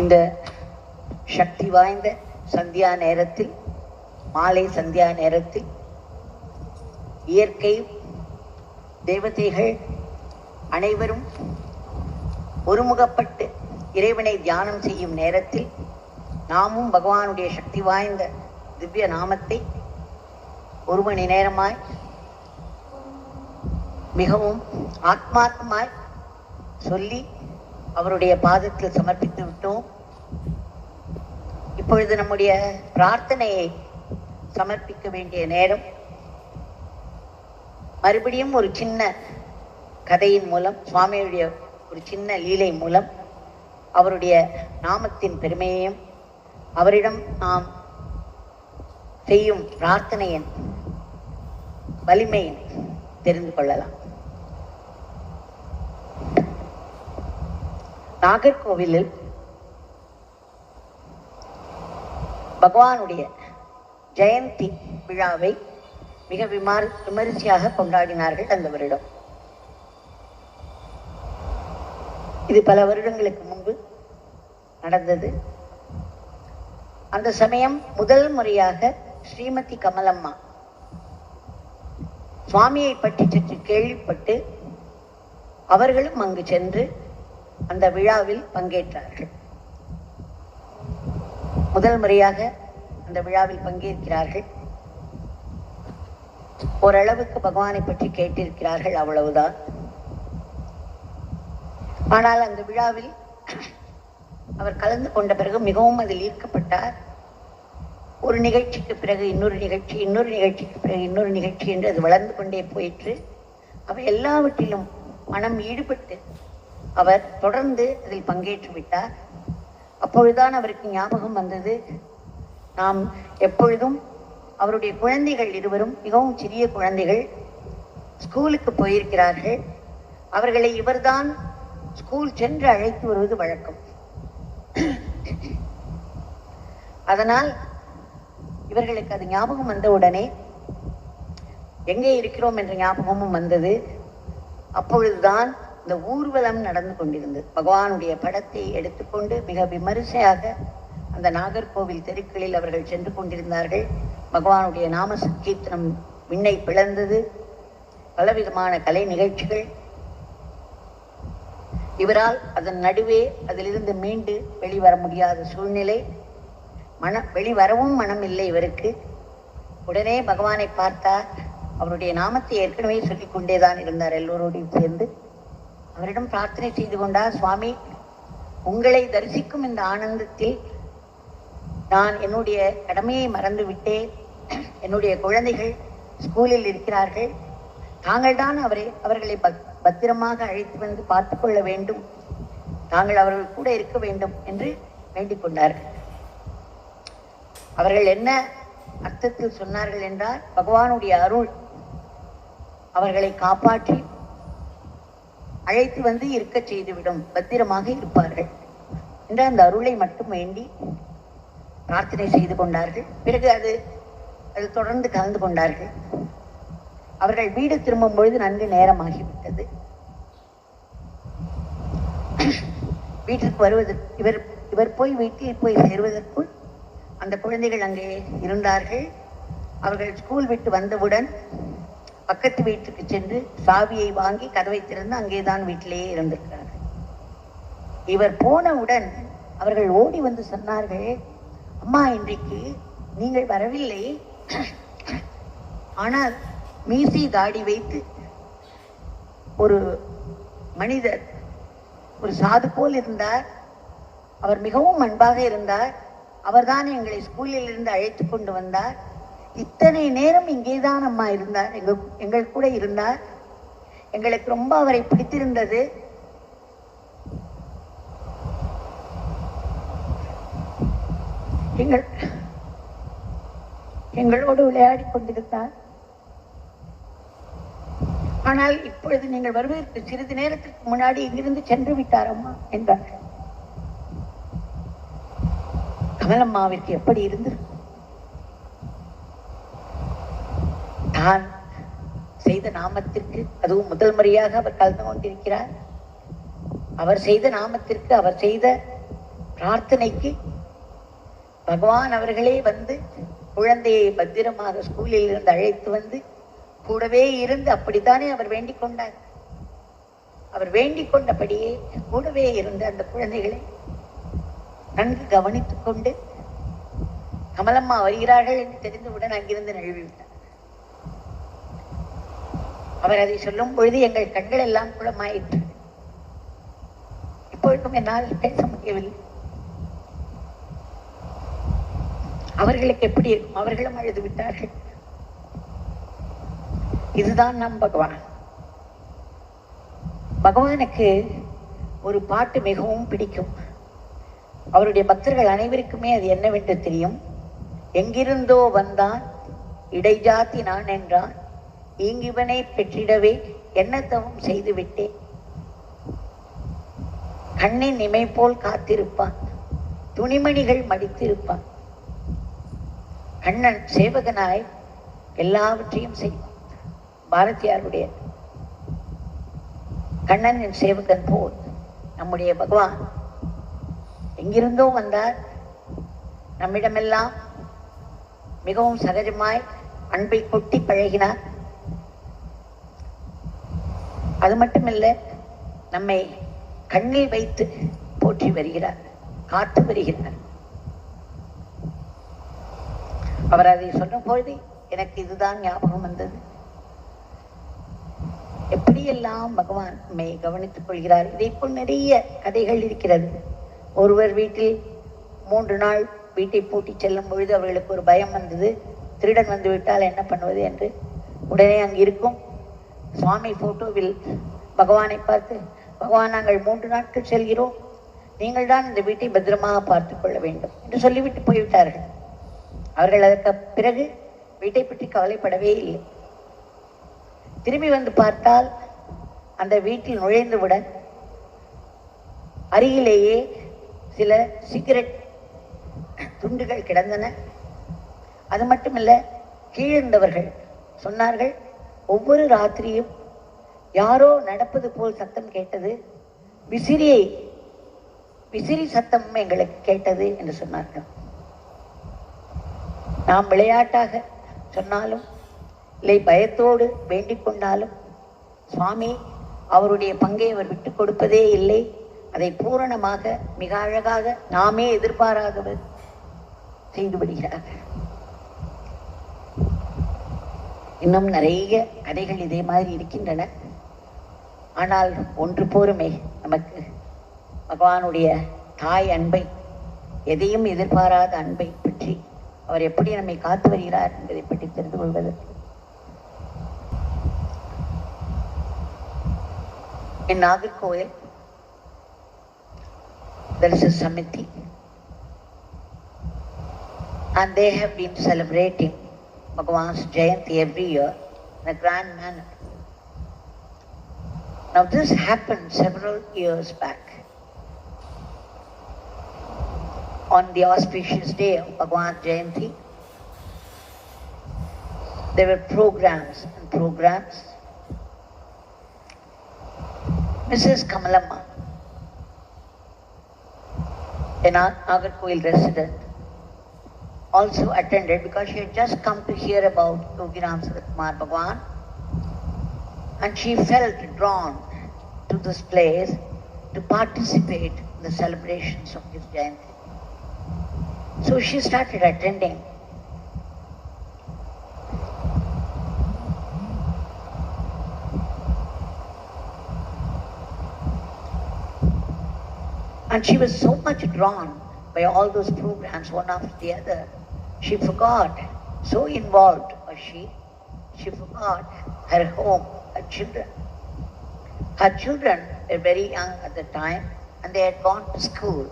இந்த சக்தி வாய்ந்த சந்தியா நேரத்தில், மாலை சந்தியா நேரத்தில் இயற்கை தேவதைகள் அனைவரும் ஒருமுகப்பட்டு இறைவனை தியானம் செய்யும் நேரத்தில் நாமும் பகவானுடைய சக்தி வாய்ந்த திவ்ய நாமத்தை ஒரு மணி நேரமாய் மிகவும் ஆத்மார்த்தமாய் சொல்லி அவருடைய பாதத்தில் சமர்ப்பித்து விட்டோம். இப்பொழுது நம்முடைய பிரார்த்தனையை சமர்ப்பிக்க வேண்டிய நேரம். மறுபடியும் ஒரு சின்ன கதையின் மூலம், சுவாமியுடைய ஒரு சின்ன லீலை மூலம் அவருடைய நாமத்தின் பெருமையையும் அவரிடம் நாம் செய்யும் பிரார்த்தனையின் வலிமையை தெரிந்து கொள்ளலாம். நாகர்கோவிலில் பகவானுடைய ஜெயந்தி விழாவை மிக விமரிசையாக கொண்டாடினார்கள் அந்த வருடம். இது பல வருடங்களுக்கு முன்பு நடந்தது. அந்த சமயம் முதல் முறையாக ஸ்ரீமதி கமலம்மா சுவாமியை பற்றி சற்று கேள்விப்பட்டு அவர்களும் அங்கு சென்று அந்த விழாவில் பங்கேற்றார்கள். முதல் முறையாக அந்த விழாவில் பங்கேற்கிறார்கள். ஓரளவுக்கு பகவானை பற்றி கேட்டிருக்கிறார்கள், அவ்வளவுதான். ஆனால் அந்த விழாவில் அவர் கலந்து கொண்ட பிறகு மிகவும் அதில் ஈர்க்கப்பட்டார். ஒரு நிகழ்ச்சிக்கு பிறகு இன்னொரு நிகழ்ச்சி, இன்னொரு நிகழ்ச்சிக்கு பிறகு இன்னொரு நிகழ்ச்சி என்று அது வளர்ந்து கொண்டே போயிற்று. அவை எல்லாவற்றிலும் மனம் ஈடுபட்டு அவர் தொடர்ந்து அதில் பங்கேற்று விட்டார். அப்பொழுதுதான் அவருக்கு ஞாபகம் வந்தது, நாம் எப்பொழுதும் அவருடைய குழந்தைகள் இருவரும் மிகவும் சிறிய குழந்தைகள், ஸ்கூலுக்கு போயிருக்கிறார்கள். அவர்களை இவர்தான் ஸ்கூல் சென்று அழைத்து வருவது வழக்கம். அதனால் இவர்களுக்கு அது ஞாபகம் வந்த உடனே எங்கே இருக்கிறோம் என்ற ஞாபகமும் வந்தது. அப்பொழுதுதான் இந்த ஊர்வலம் நடந்து கொண்டிருந்தது. பகவானுடைய படத்தை எடுத்துக்கொண்டு மிக விமரிசையாக அந்த நாகர்கோவில் தெருக்களில் அவர்கள் சென்று கொண்டிருந்தார்கள். பகவானுடைய நாம சங்கீர்த்தனம் விண்ணை பிளந்தது. பலவிதமான கலை நிகழ்ச்சிகள். இவரால் அதன் நடுவே அதிலிருந்து மீண்டு வெளிவர முடியாத சூழ்நிலை. வெளிவரவும் மனம் இல்லை இவருக்கு. உடனே பகவானை பார்த்தார். அவருடைய நாமத்தை ஏற்கனவே சொல்லிக் கொண்டேதான் இருந்தார் எல்லோரோடையும் சேர்ந்து. அவரிடம் பிரார்த்தனை செய்து கொண்டார், சுவாமி, உங்களை தரிசிக்கும் இந்த ஆனந்தத்தில் நான் என்னுடைய கடமையை மறந்து விட்டேன். என்னுடைய குழந்தைகள் ஸ்கூலில் இருக்கிறார்கள். தாங்கள் தான் அவர்களை பத்திரமாக அழைத்து வந்து பார்த்து கொள்ள வேண்டும். தாங்கள் அவர்கள் கூட இருக்க வேண்டும் என்று வேண்டிக் கொண்டார்கள். அவர்கள் என்ன அர்த்தத்தில் சொன்னார்கள் என்றால், பகவானுடைய அருள் அவர்களை காப்பாற்றி அழைத்து வந்து இருக்க செய்துவிடும், பத்திரமாக இருப்பார்கள் என்ற அந்த அருளை மட்டும் வேண்டி பிரார்த்தனை செய்து கொண்டார்கள். பிறகு அது தொடர்ந்து கலந்து கொண்டார்கள். அவர்கள் வீடு திரும்பும் பொழுது நன்கு நேரமாகிவிட்டது. வீட்டிற்கு வருவதற்கு இவர் போய் வீட்டில் போய் சேருவதற்குள் அந்த குழந்தைகள் அங்கே இருந்தார்கள். அவர்கள் ஸ்கூல் விட்டு வந்தவுடன் பக்கத்து வீட்டுக்கு சென்று சாவியை வாங்கி கதவை திறந்து அங்கேதான் வீட்டிலேயே இருந்திருக்கிறார்கள். இவர் போனவுடன் அவர்கள் ஓடி வந்து சொன்னார்கள், அம்மா, இன்றைக்கு நீங்கள் வரவில்லை. ஆனால் மீசி தாடி வைத்து ஒரு மனிதர், ஒரு சாது போல் இருந்தார். அவர் மிகவும் அன்பாக இருந்தார். அவர்தான் எங்களை ஸ்கூலில் இருந்து அழைத்து கொண்டு வந்தார். இத்தனை நேரம் இங்கேதான் அம்மா இருந்தார், எங்கள் கூட இருந்தார். எங்களுக்கு ரொம்ப அவரை பிடித்திருந்தது. எங்களோடு விளையாடி கொண்டிருந்தார். ஆனால் இப்பொழுது நீங்கள் வருவதற்கு சிறிது நேரத்திற்கு முன்னாடி இங்கிருந்து சென்று விட்டார் அம்மா என்றார்கள். கமலம்மாவிற்கு எப்படி இருந்திருக்கும்? தான் செய்த நாமத்திற்கு, அதுவும் முதல் முறையாக அவர் கலந்து கொண்டிருக்கிறார். அவர் செய்த நாமத்திற்கு, அவர் செய்த பிரார்த்தனைக்கு பகவான் அவர்களே வந்து குழந்தையை பத்திரமாக ஸ்கூலில் இருந்து அழைத்து வந்து கூடவே இருந்து, அப்படித்தானே அவர் வேண்டிக் கொண்டார். அவர் வேண்டிக் கொண்டபடியே கூடவே இருந்து அந்த குழந்தைகளை நன்கு கவனித்துக் கொண்டு கமலம்மா வருகிறார்கள் என்று தெரிந்தவுடன் அங்கிருந்து நழுவிவிட்டார். அவர் அதை சொல்லும் பொழுது எங்கள் கண்கள் எல்லாம் குளமாயிற்று. இப்பொழுதும் என்னால் பேச முடியவில்லை. அவர்களுக்கு எப்படி இருக்கும்? அவர்களும் அழுது விட்டார்கள். இதுதான் நம் பகவான். பகவானுக்கு ஒரு பாட்டு மிகவும் பிடிக்கும். அவருடைய பக்தர்கள் அனைவருக்குமே அது என்னவென்று தெரியும். எங்கிருந்தோ வந்தான் இடைஜாத்தி நான் என்றான், ஈங்கிவனை பெற்றிடவே என்ன தவம் செய்து விட்டேன். கண்ணின் இமை போல் காத்திருப்பான், துணிமணிகள் மடித்திருப்பான். கண்ணன் சேவகனாய் எல்லாவற்றையும் செய்வான். பாரதியாருடைய கண்ணனின் சேவகன் போல் நம்முடைய பகவான் எங்கிருந்தோ வந்தார். நம்மிடமெல்லாம் மிகவும் சகஜமாய் அன்பை கொட்டி பழகினார். அது மட்டுமல்ல, நம்மை கண்ணில் வைத்து போற்றி வருகிறார், காத்து வருகிறார். அவர் அதை சொல்லும் பொழுது எனக்கு இதுதான் ஞாபகம் வந்தது. எப்படியெல்லாம் பகவான் நம்மை கவனித்துக் கொள்கிறார். இதை போல் நிறைய கதைகள் இருக்கிறது. ஒருவர் வீட்டில் 3 நாள் வீட்டை பூட்டி செல்லும் பொழுது அவர்களுக்கு ஒரு பயம் வந்தது. திருடன் வந்து விட்டால் என்ன பண்ணுவது என்று. உடனே அங்கு இருக்கும் சுவாமி போட்டோவில் பகவானை பார்த்து, பகவான் நாங்கள் 3 நாட்கள் செல்கிறோம், நீங்கள் தான் இந்த வீட்டை பத்திரமாக பார்த்துக் கொள்ள வேண்டும் என்று சொல்லிவிட்டு போய்விட்டார்கள். அவர்கள் அதற்கு பிறகு வீட்டை பற்றி கவலைப்படவே இல்லை. திரும்பி வந்து பார்த்தால் அந்த வீட்டில் நுழைந்தவுடன் அருகிலேயே சில சிகரெட் துண்டுகள் கிடந்தன. அது மட்டுமல்ல, கீழிருந்தவர்கள் சொன்னார்கள், ஒவ்வொரு ராத்திரியும் யாரோ நடப்பது போல் சத்தம் கேட்டது, விசிறி சத்தம் எங்களுக்கு கேட்டது என்று சொன்னார்கள். நாம் விளையாட்டாக சொன்னாலும் இல்லை பயத்தோடு வேண்டிக் கொண்டாலும் சுவாமி அவருடைய பங்கை அவர் விட்டுக் கொடுப்பதே இல்லை. அதை பூரணமாக மிக அழகாக நாமே எதிர்பாராதவர் செய்து விடுகிறார். இன்னும் நிறைய கதைகள் இதே மாதிரி இருக்கின்றன. ஆனால் ஒன்று போருமே, நமக்கு பகவானுடைய தாய் அன்பை, எதையும் எதிர்பாராத அன்பை பற்றி, அவர் எப்படி நம்மை காத்து வருகிறார் என்பதை பற்றி தெரிந்து கொள்வதற்கு. In Nagarkoil, there is a Samiti, and they have been celebrating Bhagavan's Jayanti every year in a grand manner. Now this happened several years back. On the auspicious day of Bhagavan's Jayanti, there were programs and programs. Mrs. Kamalamma, a Nagarkoil resident, also attended because she had just come to hear about Yogi Ram Sarathkumar Bhagwan, and she felt drawn to this place to participate in the celebrations of his Jayanti. So she started attending. And she was so much drawn by all those programs, one after the other. She forgot, so involved was she forgot her home, her children. Her children were very young at the time and they had gone to school.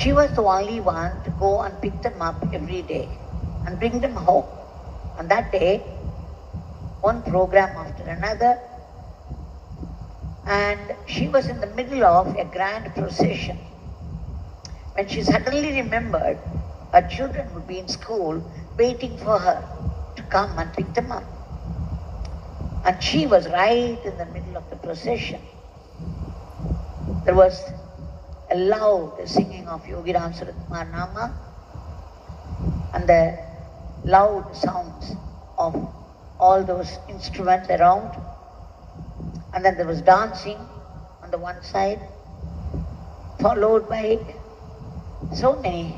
She was the only one to go and pick them up every day and bring them home. On that day, one program after another, and she was in the middle of a grand procession when she suddenly remembered her children would be in school waiting for her to come and pick them up. And she was right in the middle of the procession. There was a loud singing of Yogi Ram Suratkumar Nama and the loud sounds of all those instruments around. And then there was dancing on the one side, followed by so many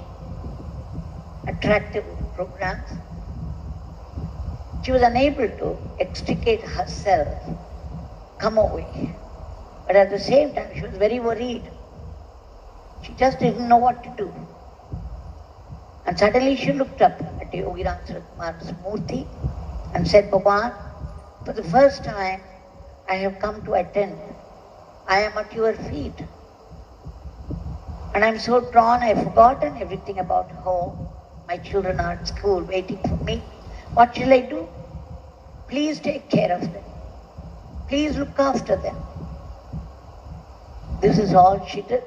attractive programs. She was unable to extricate herself, come away. But at the same time, she was very worried. She just didn't know what to do. And suddenly she looked up at Yogi Ram Suratkumar's Murti and said, Bhagwan, for the first time I have come to attend. I am at your feet. And I'm so drawn, I've forgotten everything about home. My children are at school waiting for me. What shall I do? Please take care of them. Please look after them. This is all she did.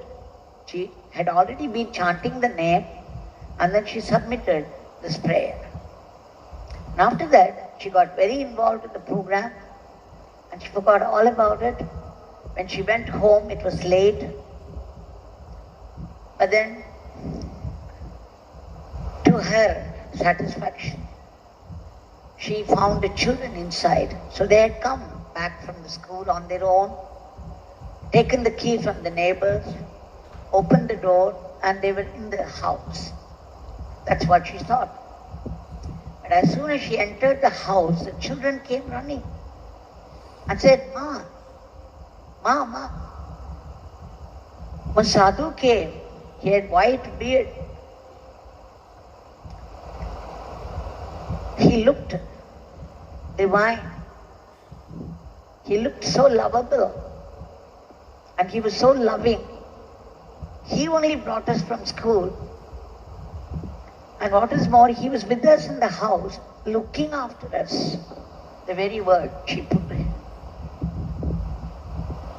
She had already been chanting the name, and then she submitted this prayer. And after that, she got very involved in the program, and she forgot all about it. When she went home, it was late. But then, to her satisfaction, she found the children inside. So they had come back from the school on their own, taken the key from the neighbors, opened the door, and they were in the house. That's what she thought. But as soon as she entered the house, the children came running and said, Ma, Ma, Ma. When Sadhu came, he had white beard. He looked divine. He looked so lovable. And he was so loving. He only brought us from school. And what is more, he was with us in the house, looking after us. The very word she put.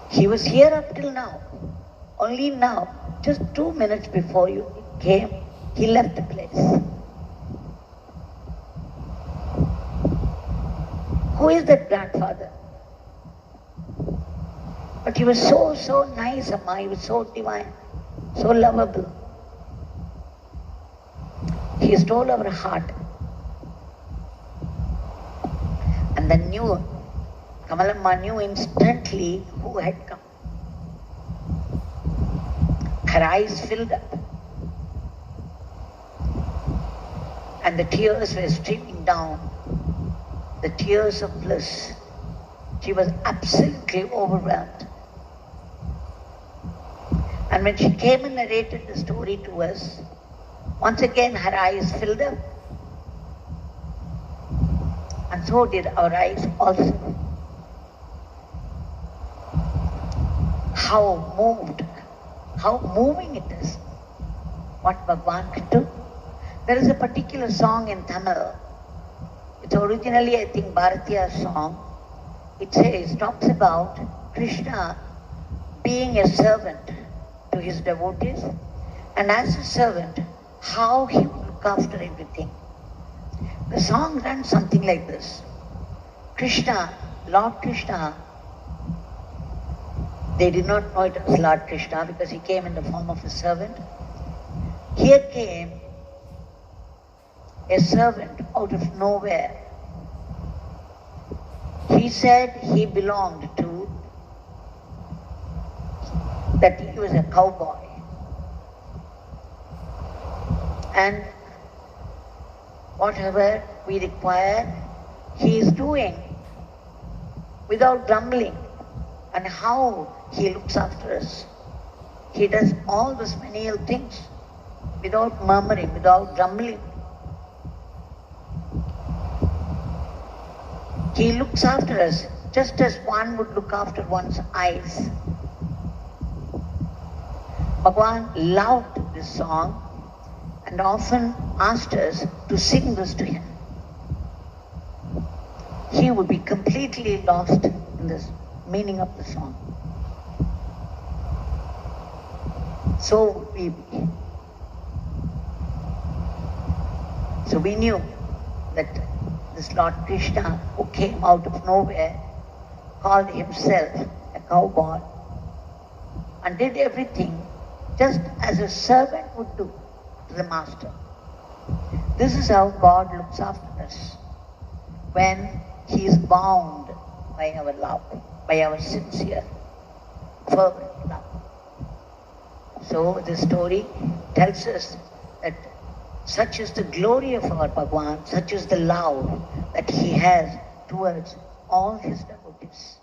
He was here up till now. Only now, just 2 minutes before you came, he left the place. Who is that grandfather? But he was so nice, Amma. He was so divine, so lovable. He stole our heart. And then Kamalamma knew instantly who had come. Her eyes filled up. And the tears were streaming down. The tears of bliss. She was absolutely overwhelmed. And when she came and narrated the story to us, once again her eyes filled up. And so did our eyes also. How moved, how moving it is, what Bhagwan could do. There is a particular song in Tamil. It's originally, I think, Bharatiya's song. It talks about Krishna being a servant to his devotees, and as a servant, how he would look after everything. The song runs something like this. Krishna, Lord Krishna, they did not know it was Lord Krishna because he came in the form of a servant. Here came a servant out of nowhere. He said he belonged to, that he was a cowboy. And whatever we require, he is doing without grumbling. And how he looks after us. He does all those menial things without murmuring, without grumbling. He looks after us just as one would look after one's eyes. Bhagwan loved this song and often asked us to sing this to him. He would be completely lost in this meaning of the song. So would we be. So we knew that this Lord Krishna, who came out of nowhere, called himself a cowboy and did everything just as a servant would do to the master. This is how God looks after us when He is bound by our love, by our sincere, fervent love. So this story tells us that such is the glory of our Bhagwan, such is the love that He has towards all His devotees.